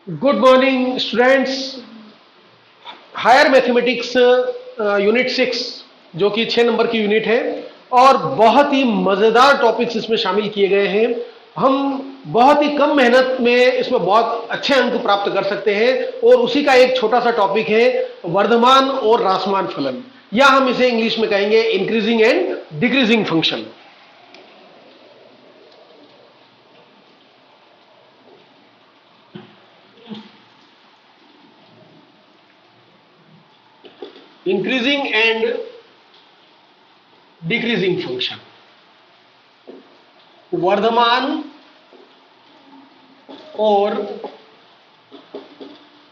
Good morning students. Higher mathematics unit 6 जो कि 6 number की यूनिट है और बहुत ही मजेदार टॉपिक्स इसमें शामिल किए गए हैं। हम बहुत ही कम मेहनत में इसमें बहुत अच्छे अंक प्राप्त कर सकते हैं और उसी का एक छोटा सा टॉपिक है वर्धमान और ह्रासमान फलन, या हम इसे इंग्लिश में कहेंगे increasing and decreasing function. Increasing and decreasing function, वर्धमान और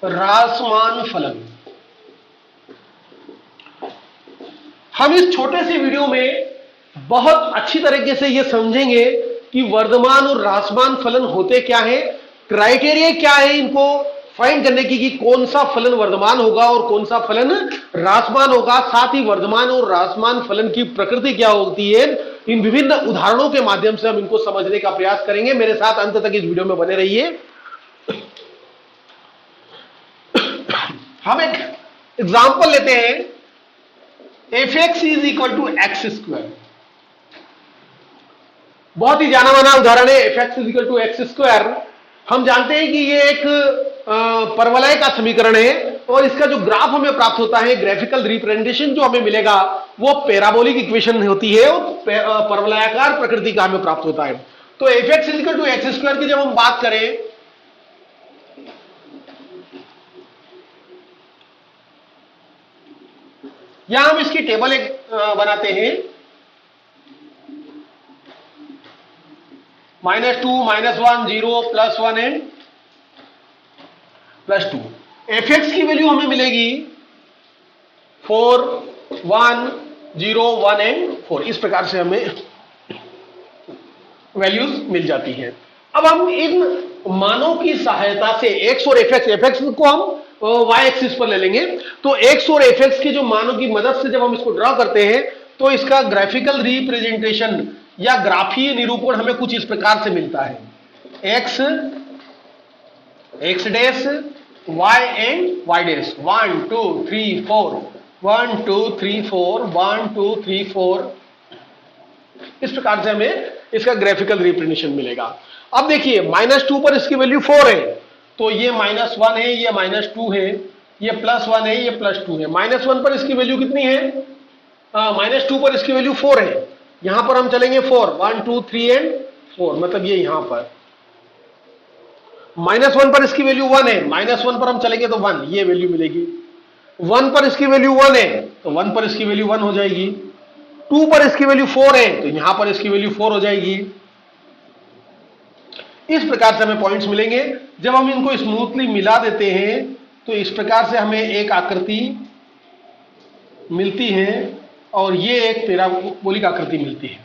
ह्रासमान फलन। हम इस छोटे से वीडियो में बहुत अच्छी तरीके से यह समझेंगे कि वर्धमान और ह्रासमान फलन होते क्या है, क्राइटेरिया क्या है इनको फाइंड करने की कि कौन सा फलन वर्धमान होगा और कौन सा फलन ह्रासमान होगा। साथ ही वर्धमान और ह्रासमान फलन की प्रकृति क्या होती है, इन विभिन्न उदाहरणों के माध्यम से हम इनको समझने का प्रयास करेंगे। मेरे साथ अंत तक इस वीडियो में बने रहिए। हम एक एग्जांपल लेते हैं, fx is equal to x square. बहुत ही जाना माना उदाहरण है fx is equal to x square. हम जानते हैं कि ये एक परवलय का समीकरण है और इसका जो ग्राफ हमें प्राप्त होता है, ग्राफिकल रिप्रेजेंटेशन जो हमें मिलेगा वो पैराबोलिक इक्वेशन होती है और परवलयाकार प्रकृति का हमें प्राप्त होता है। तो fx is equal to x square की जब हम बात करें, यहां हम इसकी टेबल एक बनाते हैं, -2, -1, 0, +1 एंड +2। fx की वैल्यू हमें मिलेगी 4, 1, 0, 1 एंड 4। इस प्रकार से हमें वैल्यूज मिल जाती हैं। अब हम इन मानों की सहायता से x और fx को हम y एक्सिस पर ले लेंगे। तो x और fx के जो मानों की मदद से जब हम इसको ड्रॉ करते हैं तो इसका ग्राफिकल रिप्रेजेंटेशन या ग्राफीय निरूपण हमें कुछ इस प्रकार से मिलता है, x dash y and y dash, 1 2 3 4, 1 2 3 4, 1 2 3 4। इस प्रकार से हमें इसका ग्राफिकल रिप्रेजेंटेशन मिलेगा। अब देखिए -2 पर इसकी वैल्यू 4 है, तो ये -1 है, ये -2 है, ये +1 है, ये +2 है। -1 पर इसकी वैल्यू कितनी है, -2 पर इसकी वैल्यू 4 है। यहां पर हम चलेंगे 4, 1 2 3 एंड 4, मतलब ये यहां पर। -1 पर इसकी वैल्यू 1 है, -1 पर हम चलेंगे तो 1, ये वैल्यू मिलेगी। 1 पर इसकी वैल्यू 1 है तो 1 पर इसकी वैल्यू 1 हो जाएगी। 2 पर इसकी वैल्यू 4 है तो यहां पर इसकी वैल्यू 4 हो जाएगी। इस प्रकार से हमें पॉइंट्स मिलेंगे। जब हम इनको स्मूथली मिला देते हैं तो इस प्रकार से हमें एक आकृति मिलती है और ये एक पैराबोलिक आकृति मिलती है।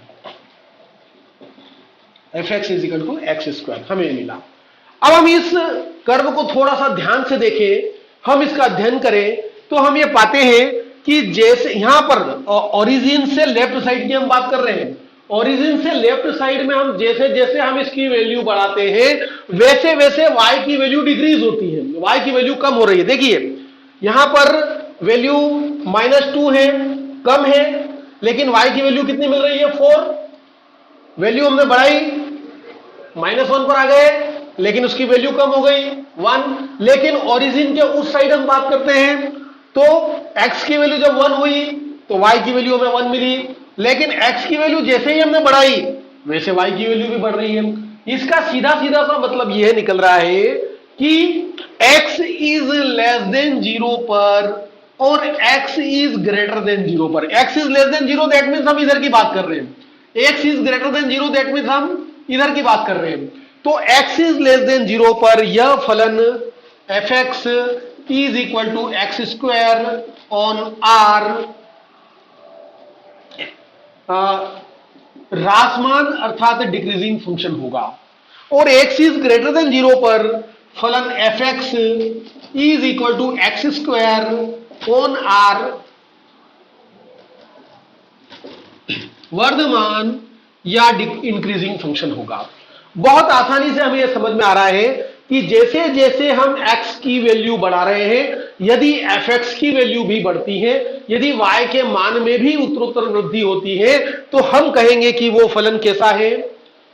fx is equal to x square हमें मिला। अब हम इस कर्व को थोड़ा सा ध्यान से देखें, हम इसका अध्ययन करें तो हम ये पाते हैं कि जैसे यहां पर ओरिजिन से लेफ्ट साइड की हम बात कर रहे हैं, ओरिजिन से लेफ्ट साइड में हम जैसे जैसे हम इसकी वैल्यू बढ़ाते हैं वैसे वैसे y की वैल्यू डिक्रीज होती है, y की वैल्यू कम हो रही है। देखिए यहां पर वैल्यू -2 है, कम है, लेकिन y की वैल्यू कितनी मिल रही है, 4। वैल्यू हमने बढ़ाई, -1 पर आ गए, लेकिन उसकी वैल्यू कम हो गई 1। लेकिन ओरिजिन के उस साइड हम बात करते हैं तो x की वैल्यू जब 1 हुई तो y की वैल्यू हमें 1 मिली, लेकिन x की वैल्यू जैसे ही हमने बढ़ाई वैसे y की वैल्यू भी बढ़ रही है। इसका सीधा सीधा सा मतलब यह निकल रहा है कि x इज लेस देन 0 पर और x इज ग्रेटर देन 0 पर। x is less than 0 that means हम इधर की बात कर रहे हैं, x is greater than 0 that means हम इधर की बात कर रहे हैं। तो x इज लेस देन 0 पर यह फलन fx is equal to x square on r ह्रासमान अर्थात डिक्रीजिंग फंक्शन होगा। और x इज ग्रेटर देन 0 पर फलन fx is equal to x square on r वर्धमान या इंक्रीजिंग फंक्शन होगा। बहुत आसानी से हमें यह समझ में आ रहा है कि जैसे जैसे हम x की वैल्यू बढ़ा रहे हैं, यदि fx की वैल्यू भी बढ़ती है, यदि y के मान में भी उत्तरोत्तर वृद्धि होती है, तो हम कहेंगे कि वो फलन कैसा है,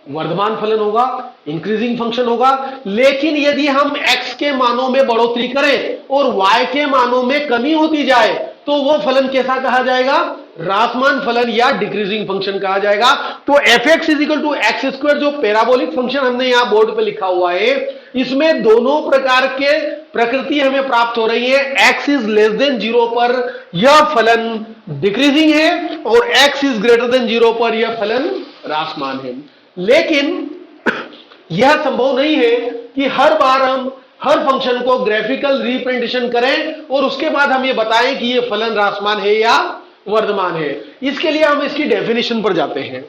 वर्धमान फलन होगा, इंक्रीजिंग फंक्शन होगा। लेकिन यदि हम x के मानों में बढ़ोतरी करें और y के मानों में कमी होती जाए, तो वो फलन कैसा कहा जाएगा, ह्रासमान फलन या डिक्रीजिंग फंक्शन कहा जाएगा। तो fx is equal to x square, जो पैराबोलिक फंक्शन हमने यहां बोर्ड पे लिखा हुआ है, इसमें दोनों प्रकार के प्रकृति हमें प्राप्त हो रही है। x इज लेस देन 0 पर यह फलन डिक्रीजिंग है और x इज ग्रेटर देन 0 पर यह फलन ह्रासमान है। लेकिन यह संभव नहीं है कि हर बार हम हर फंक्शन को ग्राफिकल रिप्रेजेंटेशन करें और उसके बाद हम ये बताएं कि यह फलन ह्रासमान है या वर्धमान है। इसके लिए हम इसकी डेफिनेशन पर जाते हैं।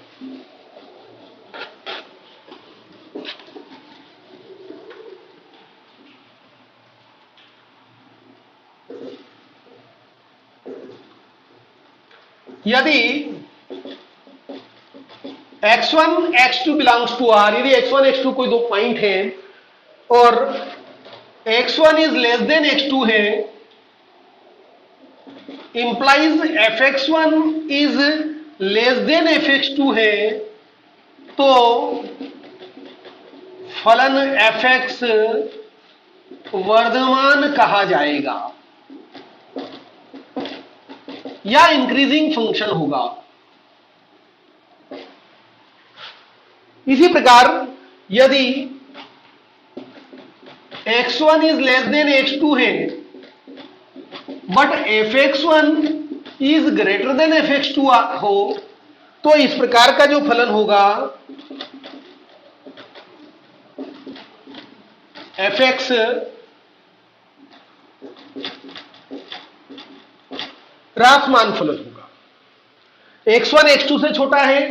यदि x1 x2 belongs to R, यदि x1 x2 कोई दो पॉइंट हैं और x1 is less than x2 है, implies fx1 is less than fx2 है, तो फलन fx वर्धमान कहा जाएगा या इंक्रीजिंग फंक्शन होगा। इसी प्रकार यदि x1 is less than x2 है but fx1 is greater than fx2 हो, तो इस प्रकार का जो फलन होगा fx ह्रासमान फलन होगा। x1 x2 से छोटा है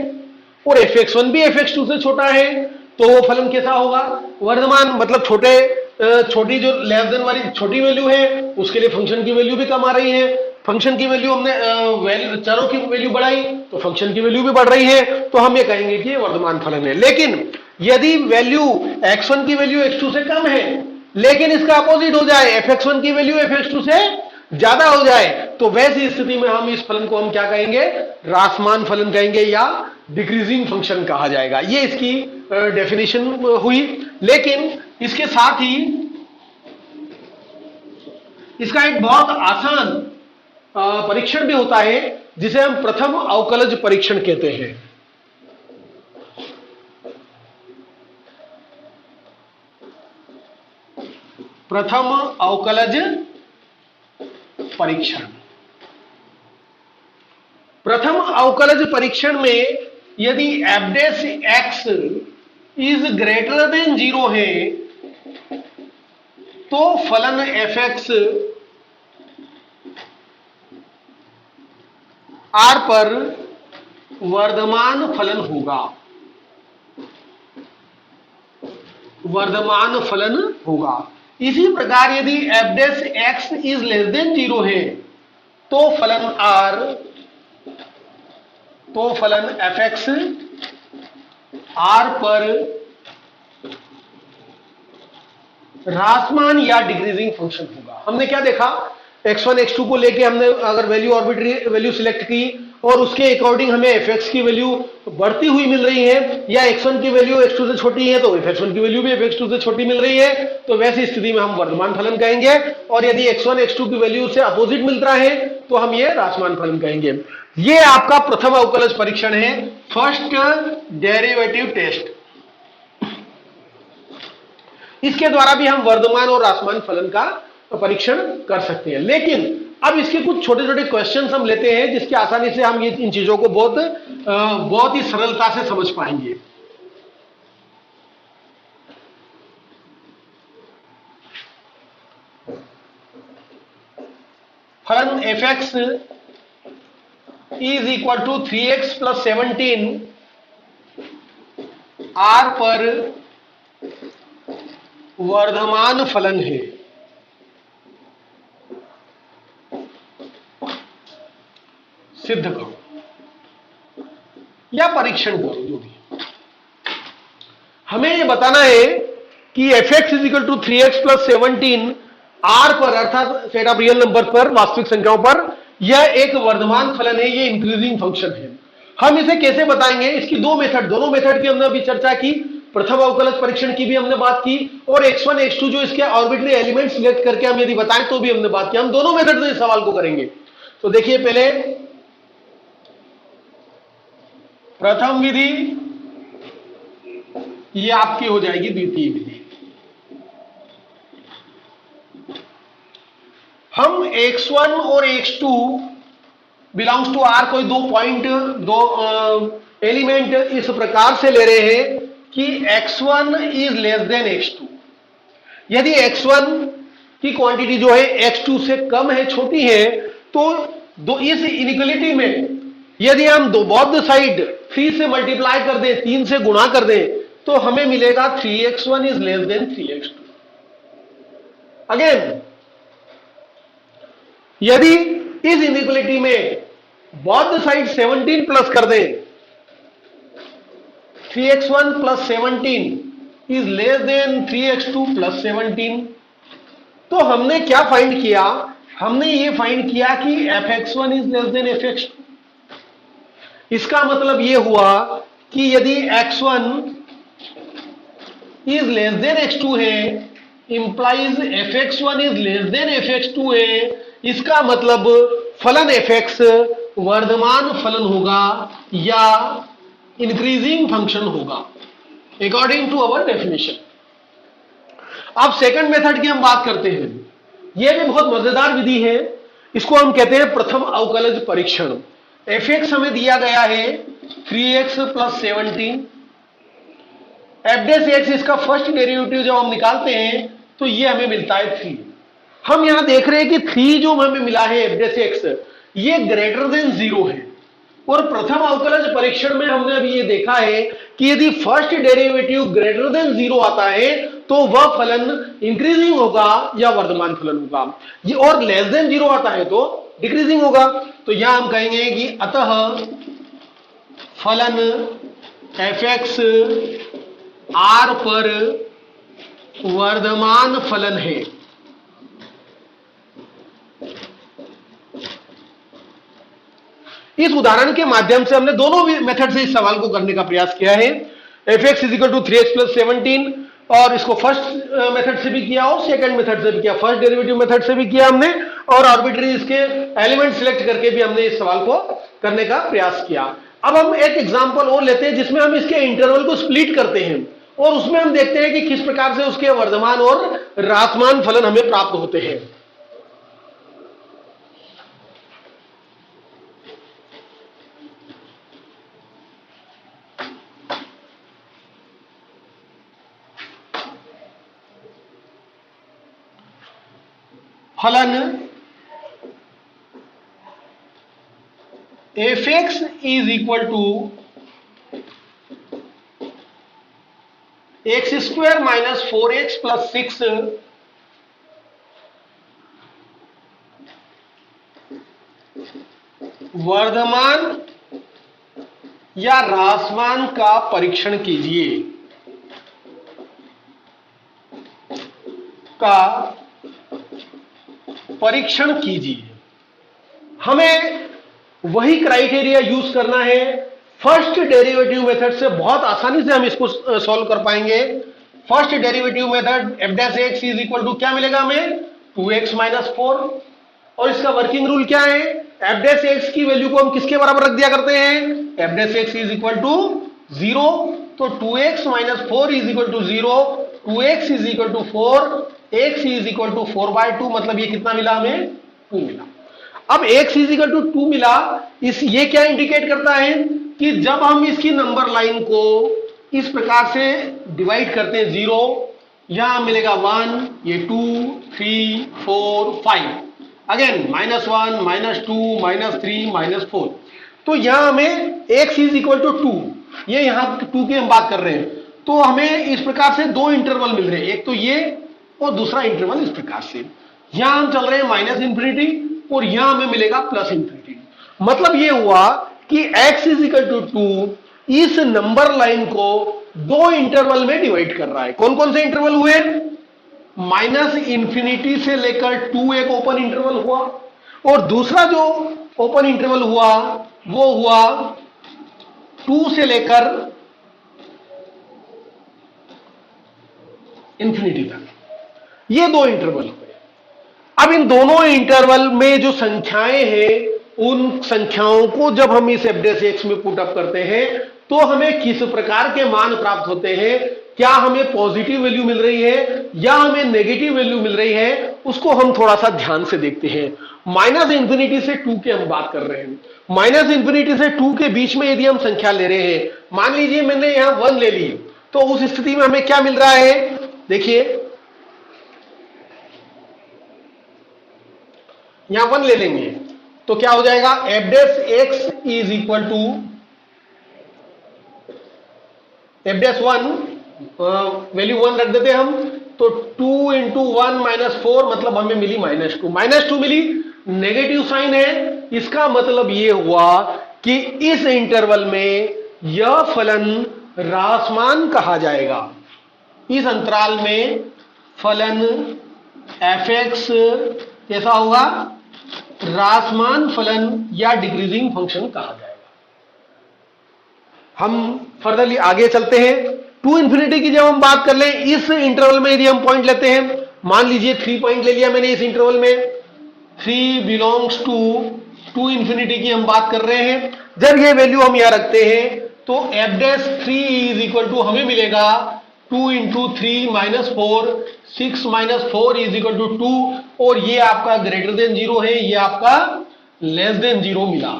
और fx1 भी fx2 से छोटा है, तो वो फलन कैसा होगा, वर्धमान। मतलब छोटी जो लेस देन वाली छोटी वैल्यू है, उसके लिए फंक्शन की वैल्यू भी कम आ रही है। फंक्शन की वैल्यू हमने चरों की वैल्यू बढ़ाई तो फंक्शन की वैल्यू भी बढ़ रही है, तो हम ये कहेंगे कि ये वर्धमान फलन है। लेकिन यदि वैल्यू x1 की वैल्यू x2 से कम है, लेकिन इसका अपोजिट हो जाए, fx1 की वैल्यू fx2 से ज्यादा हो जाए, तो वैसी स्थिति में हम इस फलन को हम क्या कहेंगे, ह्रासमान फलन कहेंगे या डिक्रीजिंग फंक्शन कहा जाएगा। ये इसकी डेफिनेशन हुई। लेकिन इसके साथ ही इसका एक बहुत आसान परीक्षण भी होता है, जिसे हम प्रथम अवकलज परीक्षण कहते हैं। प्रथम अवकलज परीक्षण। प्रथम अवकलज परीक्षण में यदि f' इज ग्रेटर देन 0 है, तो फलन fx R पर वर्धमान फलन होगा, वर्धमान फलन होगा। इसी प्रकार यदि f' इज लेस देन 0 है, तो फलन fx R पर ह्रासमान या डिक्रीजिंग फंक्शन होगा। हमने क्या देखा, x1 x2 को लेके हमने अगर वैल्यू आर्बिट्री वैल्यू सिलेक्ट की और उसके अकॉर्डिंग हमें fx की वैल्यू बढ़ती हुई मिल रही है, या x1 की वैल्यू x2 से छोटी है तो fx1 की वैल्यू भी fx2 से छोटी मिल रही है, तो वैसी स्थिति में हम वर्धमान फलन कहेंगे। और यदि x1 x2 की वैल्यू से अपोजिट मिल रहा है, तो हम ये ह्रासमान फलन कहेंगे। ये आपका प्रथम अवकलज परीक्षण है, फर्स्ट डेरिवेटिव टेस्ट। इसके द्वारा भी हम वर्धमान और ह्रासमान फलन का परीक्षण कर सकते हैं। लेकिन अब इसके कुछ छोटे छोटे क्वेश्चंस हम लेते हैं, जिसके आसानी से हम ये इन चीजों को बहुत ही सरलता से समझ पाएंगे। फलन fx is equal to 3x plus 17 R पर वर्धमान फलन है। सिद्ध करो या परीक्षण करो, जो भी। हमें यह बताना है कि fx is equal to 3x plus 17 r पर अर्थात सेट ऑफ रियल नंबर पर, वास्तविक संख्याओं पर, यह एक वर्धमान फलन है, ये इंक्रीजिंग फंक्शन है। हम इसे कैसे बताएंगे? इसकी दोनों मेथड की हमने अभी चर्चा की। प्रथम अवकलज परीक्षण की भी हमने बात की, और x1 x2 जो इसके ऑर्बिटरी एलिमेंट सिलेक्ट करके हम यदि बताएं तो भी हमने बात की। हम दोनों मेथड से इस सवाल को करेंगे। तो देखिए, पहले प्रथम विधि, ये आपकी हो जाएगी द्वितीय विधि। हम x1 और x2 बिलोंग्स टू R कोई दो एलिमेंट इस प्रकार से ले रहे हैं कि x1 is less than x2। यदि x1 की क्वांटिटी जो है x2 से कम है, छोटी है, तो इस इनइक्वालिटी में यदि हम बोथ साइड 3 से मल्टीप्लाई कर दें, 3 से गुणा कर दें, तो हमें मिलेगा 3x1 is less than 3x2। Again, यदि इस इनइक्वालिटी में बोथ साइड 17 प्लस कर दें, 3x1 plus 17 is less than 3x2 plus 17, तो हमने क्या फाइंड किया? हमने ये फाइंड किया कि fx1 is less than fx2। इसका मतलब ये हुआ कि यदि x1 is less than x2 है, implies fx1 is less than fx2 है। इसका मतलब फलन fx वर्धमान फलन होगा या इंक्रीजिंग फंक्शन होगा, अकॉर्डिंग टू अवर डेफिनेशन। अब सेकंड मेथड की हम बात करते हैं। यह भी बहुत मजेदार विधि है। इसको हम कहते हैं प्रथम अवकलज परीक्षण। fx हमें दिया गया है 3x plus 17, f dash x इसका फर्स्ट डेरिवेटिव जब हम निकालते हैं तो ये हमें मिलता है 3। हम यहां देख रहे हैं कि 3 जो हमें मिला है f डैश x, ये ग्रेटर देन 0 है। और प्रथम अवकलज परीक्षण में हमने अभी ये देखा है कि यदि फर्स्ट डेरिवेटिव ग्रेटर देन 0 आता है तो वह फलन इंक्रीजिंग होगा या वर्धमान फलन होगा, ये और लेस देन 0 आता है तो डिक्रीजिंग होगा। तो यहां हम कहेंगे कि अतः फलन fx r पर वर्धमान फलन है। इस उदाहरण के माध्यम से हमने दोनों मेथड से इस सवाल को करने का प्रयास किया है। fx is equal to 3x plus 17, और इसको फर्स्ट मेथड से भी किया और सेकंड मेथड से भी किया, फर्स्ट डेरिवेटिव मेथड से भी किया हमने, और आर्बिट्री इसके एलिमेंट सिलेक्ट करके भी हमने इस सवाल को करने का प्रयास किया। अब हम एक एग्जांपल और लेते हैं जिसमें हम इसके इंटरवल को स्प्लिट करते हैं और उसमें हम देखते हैं कि किस प्रकार से उसके वर्धमान और ह्रासमान फलन हमें प्राप्त होते हैं। फलन fx is equal to x square minus 4x plus 6 वर्धमान या ह्रासमान का परीक्षण कीजिए हमें वही क्राइटेरिया यूज करना है। फर्स्ट डेरिवेटिव मेथड से बहुत आसानी से हम इसको सॉल्व कर पाएंगे। First derivative method f dash x is equal to क्या मिलेगा हमें 2x माइनस 4, और इसका वर्किंग रूल क्या है? f डैश x की वैल्यू को हम किसके बराबर रख दिया करते हैं? f dash x is equal to 0, तो 2x minus 4 is equal to 0, 2x is equal to 4, x is equal to 4/2, मतलब ये कितना मिला हमें? 2 मिला। अब x इज इक्वल टू 2 मिला, ये क्या इंडिकेट करता है कि जब हम इसकी नंबर लाइन को इस प्रकार से डिवाइड करते हैं 0, यहां मिलेगा 1, ये 2, 3, 4, 5, अगेन -1, -2, -3, -4, तो यहां हमें x इज इक्वल टू 2, ये यहां 2 की हम बात कर रहे हैं, तो हमें इस प्रकार से दो इंटरवल मिल रहे हैं, एक तो ये और दूसरा इंटरवल इस प्रकार से। यहां हम चल रहे हैं -∞ और यहां हमें मिलेगा +∞। मतलब ये हुआ कि x इज इक्वल टू 2 इस नंबर लाइन को दो इंटरवल में डिवाइड कर रहा है। कौन कौन से इंटरवल हुए? -इंफिनिटी से लेकर 2 एक ओपन इंटरवल हुआ, और दूसरा जो ओपन इंटरवल हुआ वो हुआ 2 से लेकर इंफिनिटी तक। ये दो इंटरवल हुए। अब इन दोनों इंटरवल में जो संख्याएं हैं, उन संख्याओं को जब हम इस f' में पुट अप करते हैं तो हमें किस प्रकार के मान प्राप्त होते हैं? क्या हमें पॉजिटिव वैल्यू मिल रही है या हमें नेगेटिव वैल्यू मिल रही है, उसको हम थोड़ा सा ध्यान से देखते हैं। -इंफिनिटी से 2 की हम बात कर रहे हैं। -इंफिनिटी से 2 के बीच में यदि हम संख्या ले रहे हैं, मान लीजिए मैंने यहां 1 ले ली, तो उस स्थिति में हमें क्या मिल रहा है? देखिए यहां 1 ले लेंगे तो क्या हो जाएगा? f' is equal to f'1, value 1 रख देते हम, तो 2 इंटू 1 -4 मतलब हमें मिली -2। -2 मिली, नेगेटिव साइन है, इसका मतलब यह हुआ कि इस इंटरवल में यह फलन ह्रासमान कहा जाएगा। इस अंतराल में फलन f(x) कैसा होगा? ह्रासमान फलन या डिक्रीजिंग फंक्शन कहा जाएगा। हम फर्दरली आगे चलते हैं। 2 इंफिनिटी की जब हम बात कर लें, इस इंटरवल में यदि हम पॉइंट लेते हैं, मान लीजिए 3 पॉइंट ले लिया मैंने इस इंटरवल में, 3 बिलोंग्स टू 2 इंफिनिटी की हम बात कर रहे हैं। जब ये वैल्यू हम यहां रखते हैं तो f'3 इज इक्वल टू हमें मिलेगा 2 इंटू 3 -4, 6 -4 इज इक्वल टू 2, और ये आपका ग्रेटर देन 0 है, ये आपका लेस देन 0 मिला।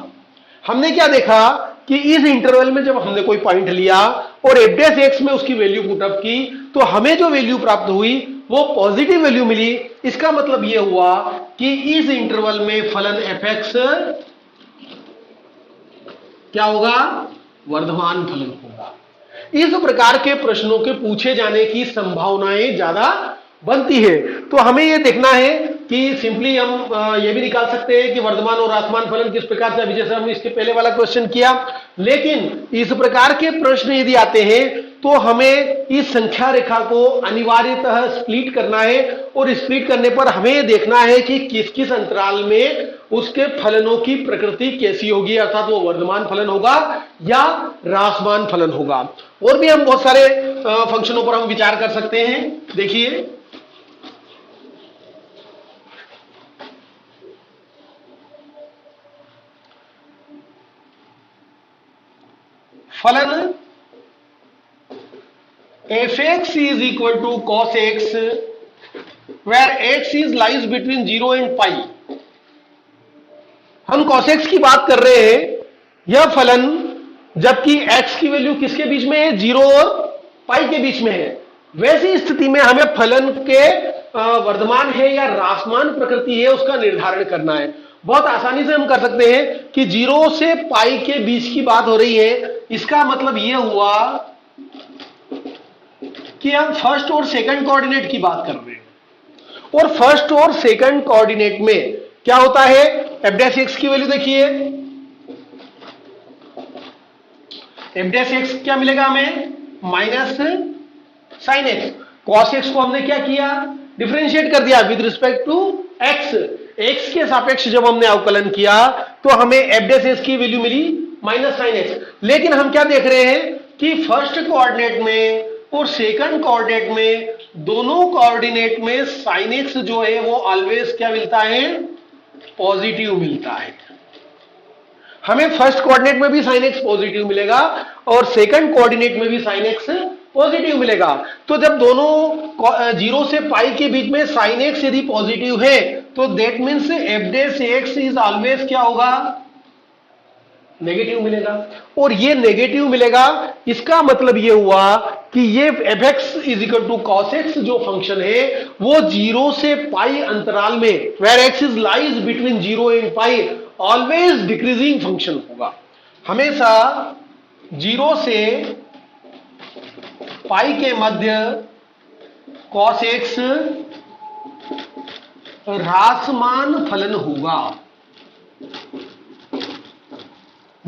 हमने क्या देखा कि इस इंटरवल में जब हमने कोई पॉइंट लिया और f' में उसकी वैल्यू पुटअप की, तो हमें जो वैल्यू प्राप्त हुई वो पॉजिटिव वैल्यू मिली। इसका मतलब यह हुआ कि इस इंटरवल में फलन f(x) क्या होगा? वर्धमान फलन होगा। इस प्रकार के प्रश्नों के पूछे जाने की संभावनाएं ज्यादा बनती है। तो हमें यह देखना है कि सिंपली हम ये भी निकाल सकते हैं कि वर्धमान और ह्रासमान फलन किस प्रकार से, अभी जैसे हम इसके पहले वाला क्वेश्चन किया। लेकिन इस प्रकार के प्रश्न यदि आते हैं तो हमें इस संख्या रेखा को अनिवार्यतः स्प्लिट करना है, और स्प्लिट करने पर हमें देखना है कि किस किस अंतराल में उसके फलनों की प्रकृति कैसी होगी, अर्थात वो वर्धमान फलन होगा या ह्रासमान फलन होगा। और भी हम बहुत सारे फंक्शनों पर हम विचार कर सकते हैं। देखिए फलन f(x) is equal to cos x, where x is lies between 0 and pi। हम cos x की बात कर रहे हैं, यह फलन जबकि x की वैल्यू किसके बीच में है? 0 और पाई के बीच में है। वैसी स्थिति में हमें फलन के वर्धमान है या ह्रासमान प्रकृति है उसका निर्धारण करना है। बहुत आसानी से हम कर सकते हैं कि 0 से पाई के बीच की बात हो रही है, इसका मतलब यह हुआ कि हम फर्स्ट और सेकंड कोऑर्डिनेट की बात कर रहे हैं, और फर्स्ट और सेकंड कोऑर्डिनेट में क्या होता है? f' की वैल्यू देखिए, f' क्या मिलेगा हमें? -sin x। cos x को हमने क्या किया? डिफरेंशिएट कर दिया with respect to x। x के सापेक्ष जब हमने अवकलन किया तो हमें f' की वैल्यू मिली -sin x। लेकिन हम क्या देख रहे हैं कि फर्स्ट कोऑर्डिनेट में और सेकंड कोऑर्डिनेट में, दोनों कोऑर्डिनेट में sin x जो है वो ऑलवेज क्या मिलता है? पॉजिटिव मिलता है। हमें फर्स्ट कोऑर्डिनेट में भी sin x पॉजिटिव मिलेगा और सेकंड कोऑर्डिनेट में भी sin x पॉजिटिव मिलेगा। तो जब दोनों 0 से पाई के बीच में sin x यदि पॉजिटिव है तो that means f' is always क्या होगा? नेगेटिव मिलेगा। और ये नेगेटिव मिलेगा, इसका मतलब ये हुआ कि ये f(x) is equal to cos x जो फंक्शन है वो 0 से पाई अंतराल में, where x is lies between 0 and pi, always decreasing function होगा। हमेशा 0 से पाई के मध्य cos x ह्रासमान फलन होगा।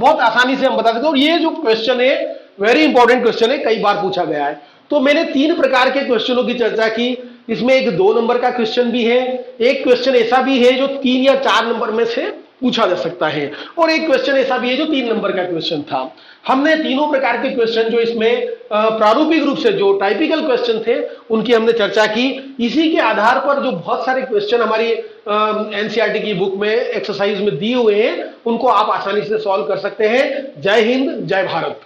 बहुत आसानी से हम बता सकते हैं। और ये जो क्वेश्चन है वेरी इंपॉर्टेंट क्वेश्चन है, कई बार पूछा गया है। तो मैंने 3 प्रकार के क्वेश्चनों की चर्चा की। इसमें एक 2 नंबर का क्वेश्चन भी है, एक क्वेश्चन ऐसा भी है जो 3 या 4 नंबर में से पूछा जा सकता है, और एक क्वेश्चन ऐसा भी है जो 3 नंबर का क्वेश्चन था। हमने तीनों प्रकार के क्वेश्चन जो इसमें प्रारूपिक रूप से जो टाइपिकल क्वेश्चन थे उनकी हमने चर्चा की। इसी के आधार पर जो बहुत सारे क्वेश्चन हमारी एनसीईआरटी की बुक में एक्सरसाइज में दिए हुए हैं उनको आप आसानी से सॉल्व कर सकते हैं। जय हिंद, जय भारत।